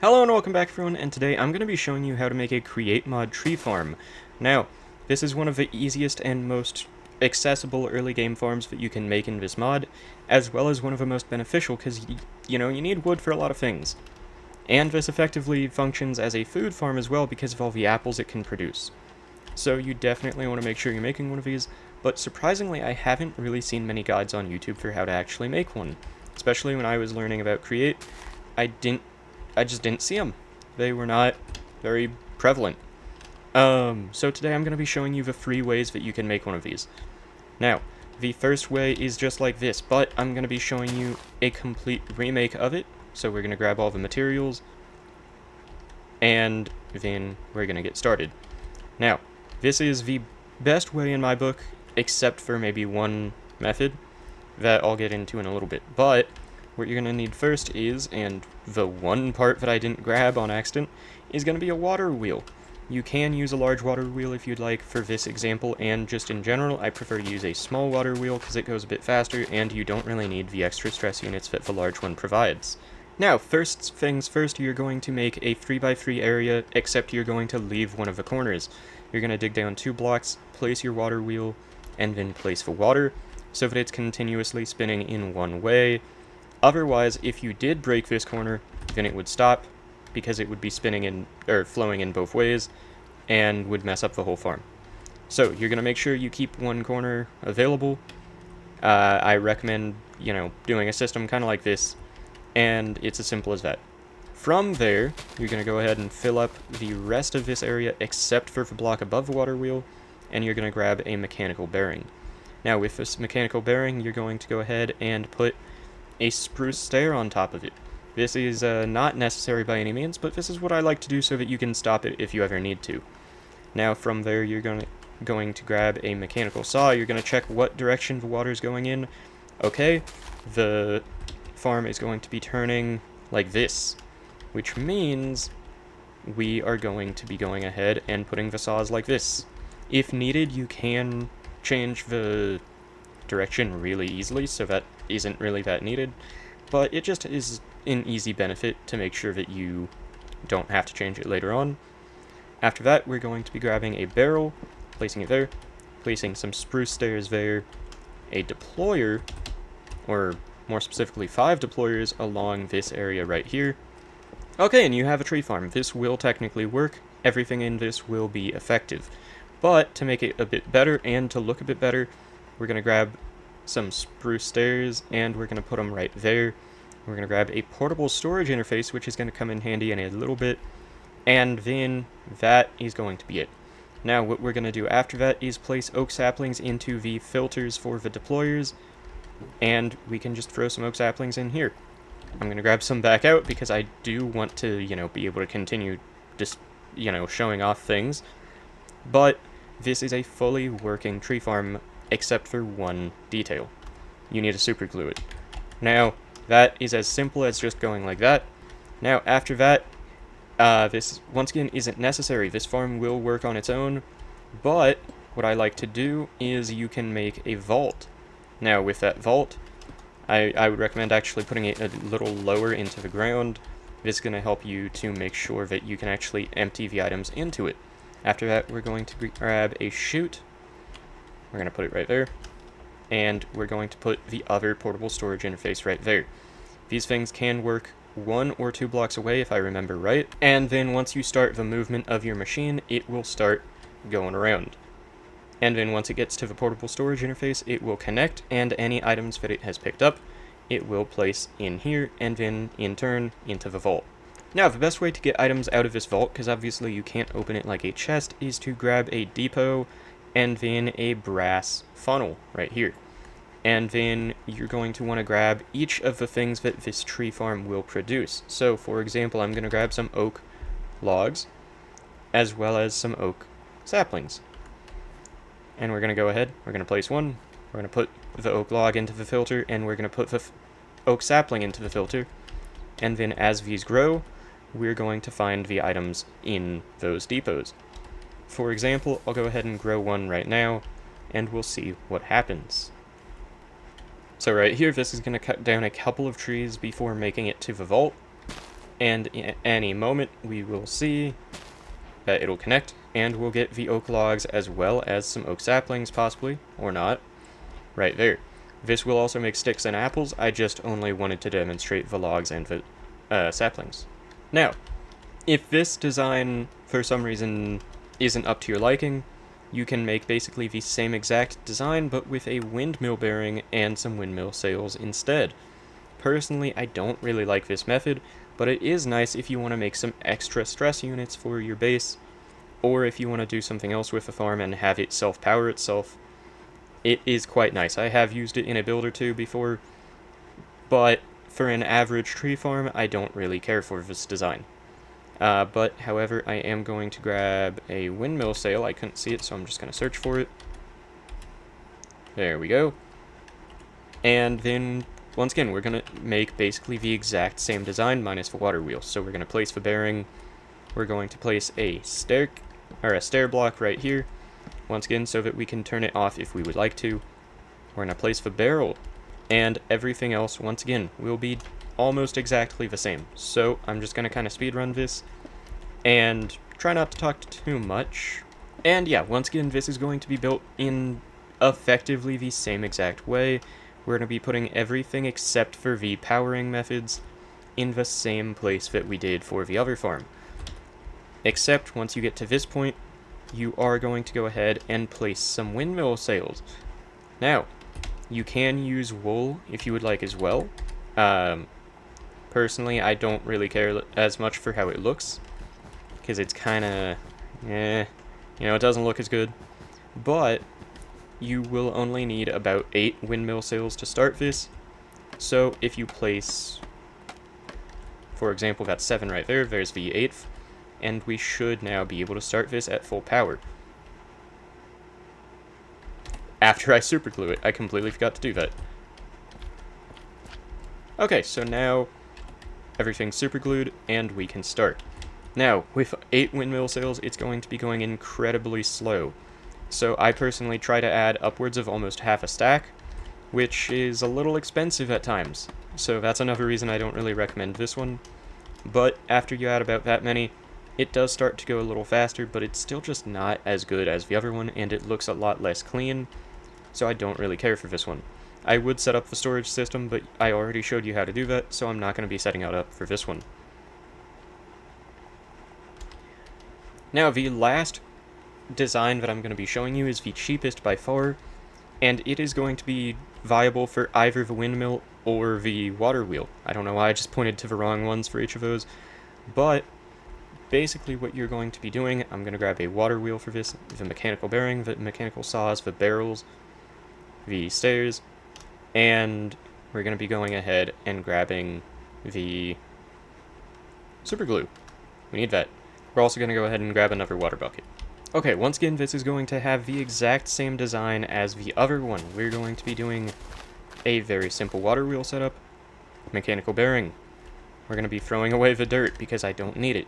Hello and welcome back everyone, and today I'm going to be showing you how to make a create mod tree farm. Now, this is one of the easiest and most accessible early game farms that you can make in this mod, as well as one of the most beneficial because, you need wood for a lot of things. And this effectively functions as a food farm as well because of all the apples it can produce. So you definitely want to make sure you're making one of these, but surprisingly I haven't really seen many guides on YouTube for how to actually make one. Especially when I was learning about Create, I just didn't see them. They were not very prevalent. So today I'm going to be showing you the 3 ways that you can make one of these. Now, the first way is just like this, but I'm going to be showing you a complete remake of it. So we're going to grab all the materials, and then we're going to get started. Now, this is the best way in my book, except for maybe one method that I'll get into in a little bit. But what you're going to need first is, and the one part that I didn't grab on accident, is going to be a water wheel. You can use a large water wheel if you'd like for this example, and just in general, I prefer to use a small water wheel because it goes a bit faster, and you don't really need the extra stress units that the large one provides. Now, first things first, you're going to make a 3x3 area, except you're going to leave one of the corners. You're going to dig down 2 blocks, place your water wheel, and then place the water, so that it's continuously spinning in one way. Otherwise, if you did break this corner, then it would stop, because it would be spinning in, or flowing in both ways, and would mess up the whole farm. So, you're going to make sure you keep one corner available. I recommend, doing a system kind of like this, and it's as simple as that. From there, you're going to go ahead and fill up the rest of this area, except for the block above the water wheel, and you're going to grab a mechanical bearing. Now, with this mechanical bearing, you're going to go ahead and put a spruce stair on top of it. This is not necessary by any means, but this is what I like to do so that you can stop it if you ever need to. Now from there you're going to grab a mechanical saw. You're going to check what direction the water is going in. Okay, the farm is going to be turning like this, which means we are going to be going ahead and putting the saws like this. If needed, you can change the direction really easily, so that isn't really that needed, but it just is an easy benefit to make sure that you don't have to change it later on. After that, we're going to be grabbing a barrel, placing it there, placing some spruce stairs there, a deployer, or more specifically 5 deployers along this area right here. Okay, and you have a tree farm. This will technically work. Everything in this will be effective. But to make it a bit better and to look a bit better, we're going to grab some spruce stairs, and we're going to put them right there. We're going to grab a portable storage interface, which is going to come in handy in a little bit, and then that is going to be it. Now what we're going to do after that is place oak saplings into the filters for the deployers, and we can just throw some oak saplings in here. I'm going to grab some back out because I do want to, be able to continue just, showing off things, but this is a fully working tree farm except for one detail. You need to super glue it. Now, that is as simple as just going like that. Now, after that, this, once again, isn't necessary. This farm will work on its own, but what I like to do is you can make a vault. Now, with that vault, I would recommend actually putting it a little lower into the ground. This is going to help you to make sure that you can actually empty the items into it. After that, we're going to grab a chute. We're going to put it right there, and we're going to put the other portable storage interface right there. These things can work 1 or 2 blocks away if I remember right, and then once you start the movement of your machine, it will start going around. And then once it gets to the portable storage interface, it will connect, and any items that it has picked up, it will place in here, and then in turn into the vault. Now, the best way to get items out of this vault, because obviously you can't open it like a chest, is to grab a depot and then a brass funnel right here. And then you're going to want to grab each of the things that this tree farm will produce. So, for example, I'm going to grab some oak logs, as well as some oak saplings. And we're going to go ahead, we're going to place one, we're going to put the oak log into the filter, and we're going to put the oak sapling into the filter. And then as these grow, we're going to find the items in those depots. For example, I'll go ahead and grow one right now, and we'll see what happens. So right here, this is going to cut down a couple of trees before making it to the vault. and in any moment we will see that it'll connect, and we'll get the oak logs as well as some oak saplings, possibly, or not, right there. This will also make sticks and apples. I just only wanted to demonstrate the logs and the saplings. Now, if this design, for some reason, isn't up to your liking, you can make basically the same exact design, but with a windmill bearing and some windmill sails instead. Personally, I don't really like this method, but it is nice if you want to make some extra stress units for your base, or if you want to do something else with the farm and have it self-power itself. It is quite nice. I have used it in a build or two before, but for an average tree farm, I don't really care for this design. But, however, I am going to grab a windmill sail. I couldn't see it, so I'm just going to search for it. There we go. And then, once again, we're going to make basically the exact same design minus the water wheel. So we're going to place the bearing. We're going to place a stair block right here. Once again, so that we can turn it off if we would like to. We're going to place the barrel. And everything else, once again, will be almost exactly the same. So I'm just going to kind of speedrun this and try not to talk too much. And yeah, once again, this is going to be built in effectively the same exact way. We're going to be putting everything except for the powering methods in the same place that we did for the other farm. Except once you get to this point, you are going to go ahead and place some windmill sails. Now, you can use wool if you would like as well. Personally, I don't really care as much for how it looks, because it's kind of, it doesn't look as good. But you will only need about 8 windmill sails to start this. So if you place, for example, that's 7 right there, there's the 8th, and we should now be able to start this at full power. After I superglue it, I completely forgot to do that. Okay, so now everything's superglued, and we can start. Now, with 8 windmill sails, it's going to be going incredibly slow. So I personally try to add upwards of almost half a stack, which is a little expensive at times. So that's another reason I don't really recommend this one. But after you add about that many, it does start to go a little faster, but it's still just not as good as the other one, and it looks a lot less clean. So I don't really care for this one. I would set up the storage system, but I already showed you how to do that, so I'm not going to be setting it up for this one. Now, the last design that I'm going to be showing you is the cheapest by far, and it is going to be viable for either the windmill or the water wheel. I don't know why I just pointed to the wrong ones for each of those, but basically what you're going to be doing, I'm going to grab a water wheel for this, the mechanical bearing, the mechanical saws, the barrels, the stairs, and we're going to be going ahead and grabbing the super glue. We need that. We're also going to go ahead and grab another water bucket. Okay, once again, this is going to have the exact same design as the other one. We're going to be doing a very simple water wheel setup, mechanical bearing. We're going to be throwing away the dirt because I don't need it.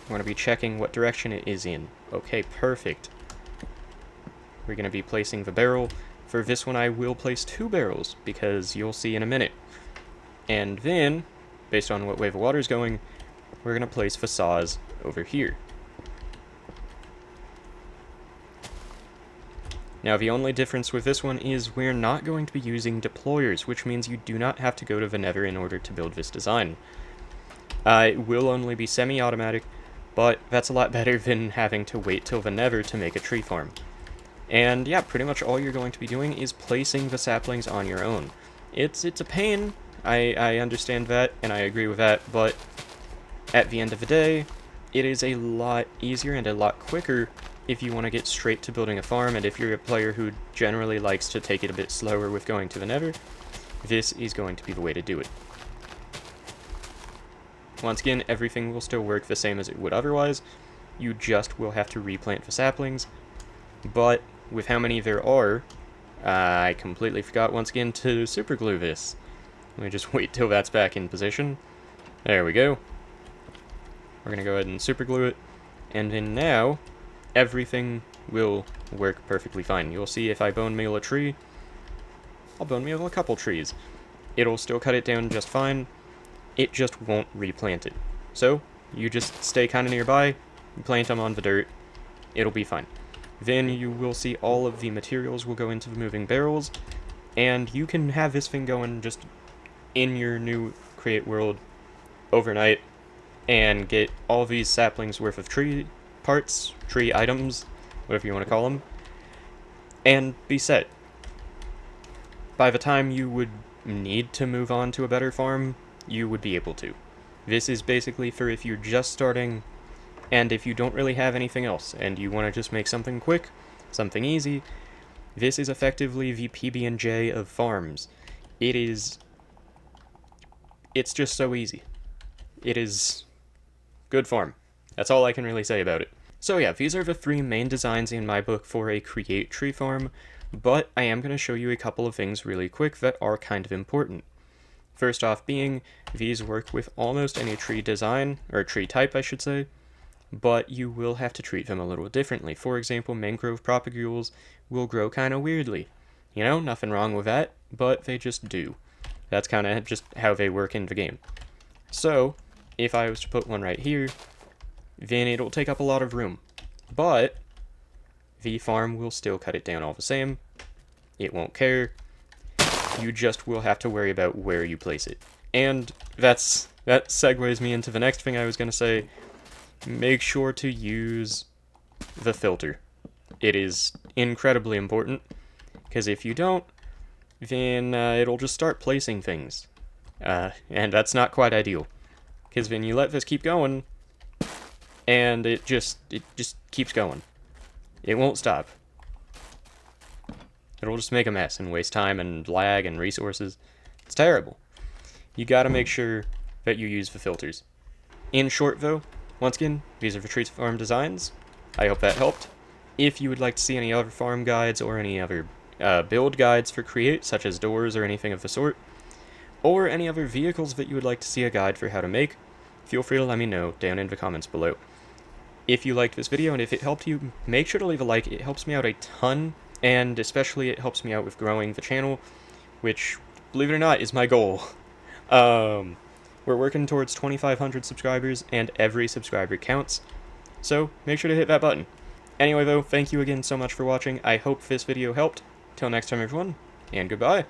We're going to be checking what direction it is in. Okay, perfect. We're going to be placing the barrel. For this one, I will place 2 barrels, because you'll see in a minute. And then, based on what way the water's going, we're going to place the saws over here. Now, the only difference with this one is we're not going to be using deployers, which means you do not have to go to the Nether in order to build this design. It will only be semi-automatic, but that's a lot better than having to wait till the Nether to make a tree farm. And yeah, pretty much all you're going to be doing is placing the saplings on your own. It's a pain, I understand that, and I agree with that, but at the end of the day, it is a lot easier and a lot quicker if you want to get straight to building a farm, and if you're a player who generally likes to take it a bit slower with going to the Nether, this is going to be the way to do it. Once again, everything will still work the same as it would otherwise. You just will have to replant the saplings, but with how many there are, I completely forgot once again to superglue this. Let me just wait till that's back in position. There we go. We're going to go ahead and superglue it, and then now, everything will work perfectly fine. You'll see if I bone meal a tree, I'll bone meal a couple trees. It'll still cut it down just fine, it just won't replant it. So, you just stay kind of nearby, plant them on the dirt, it'll be fine. Then you will see all of the materials will go into the moving barrels, and you can have this thing going just in your new create world overnight, and get all these saplings worth of tree parts, tree items, whatever you want to call them, and be set. By the time you would need to move on to a better farm, you would be able to. This is basically for if you're just starting, and if you don't really have anything else, and you want to just make something quick, something easy. This is effectively the PB&J of farms. It's just so easy. It is good farm. That's all I can really say about it. So yeah, these are the 3 main designs in my book for a create tree farm, but I am going to show you a couple of things really quick that are kind of important. First off being, these work with almost any tree design, or tree type I should say, but you will have to treat them a little differently. For example, mangrove propagules will grow kind of weirdly. You know, nothing wrong with that, but they just do. That's kind of just how they work in the game. So, if I was to put one right here, then it'll take up a lot of room. But the farm will still cut it down all the same. It won't care. You just will have to worry about where you place it. And that segues me into the next thing I was going to say. Make sure to use the filter. It is incredibly important, because if you don't, then it'll just start placing things. And that's not quite ideal, because then you let this keep going, and it just keeps going. It won't stop. It'll just make a mess and waste time and lag and resources. It's terrible. You gotta make sure that you use the filters. In short though, once again, these are the tree farm designs. I hope that helped. If you would like to see any other farm guides or any other build guides for Create, such as doors or anything of the sort, or any other vehicles that you would like to see a guide for how to make, feel free to let me know down in the comments below. If you liked this video and if it helped you, make sure to leave a like. It helps me out a ton, and especially it helps me out with growing the channel, which, believe it or not, is my goal. We're working towards 2,500 subscribers, and every subscriber counts, so make sure to hit that button. Anyway though, thank you again so much for watching. I hope this video helped. Till next time everyone, and goodbye.